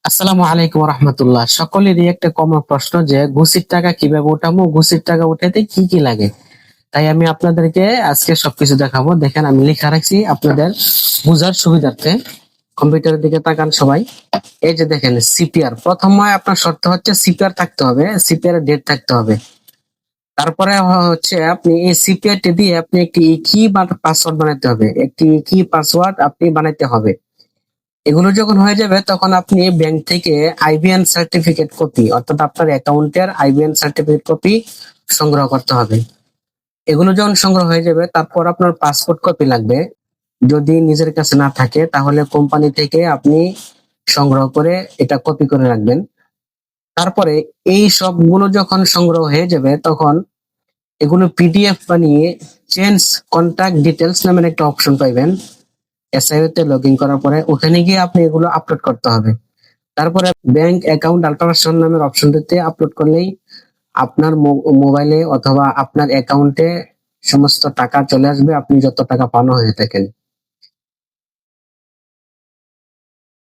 আসসালামু আলাইকুম রহমতুল্লাহ। সকলেরই একটা কমন প্রশ্ন যে ঘুষির টাকা কিভাবে উঠাবো, ঘুষির টাকা উঠাতে কি কি লাগে। তাই আমি আপনাদেরকে আজকে সবকিছু দেখাবো। দেখেন আমি লেখা রাখছি আপনাদের বুঝার সুবিধার্থে। কম্পিউটারের দিকে তাকান সবাই। এই যে দেখেন সিপিআর, প্রথমে আপনার শর্ত হচ্ছে সিপিআর থাকতে হবে, সিপিআর এর ডেট থাকতে হবে। তারপরে হচ্ছে আপনি এই সিপিআর টি দিয়ে আপনি একটি কি পাসওয়ার্ড বানাতে হবে, একটি কি পাসওয়ার্ড আপনি বানাইতে হবে। এগুলো যখন হয়ে যাবে তখন আপনি ব্যাংক থেকে আইবিএন সার্টিফিকেট কপি, অর্থাৎ আপনার অ্যাকাউন্টের আইবিএন সার্টিফিকেট কপি সংগ্রহ করতে হবে। এগুলো যখন সংগ্রহ হয়ে যাবে তারপর আপনার পাসপোর্ট কপি লাগবে। যদি নিজের কাছে না থাকে তাহলে কোম্পানি থেকে আপনি সংগ্রহ করে এটা কপি করে রাখবেন। তারপরে এই সবগুলো যখন সংগ্রহ হয়ে যাবে তখন এগুলো পিডিএফ বানিয়ে চেঞ্জ কন্টাক্ট ডিটেলস নামের একটা অপশন পাইবেন। এসআইও তে লগ ইন করার পরে ওখানে গিয়ে আপনি এগুলো আপলোড করতে হবে। তারপরে ব্যাংক অ্যাকাউন্ট আল্ট্রাসন নামের অপশনটিতে আপলোড করলেই আপনার মোবাইলে অথবা আপনার অ্যাকাউন্টে সমস্ত টাকা চলে আসবে, আপনি যত টাকা পানো হয়ে থাকেন।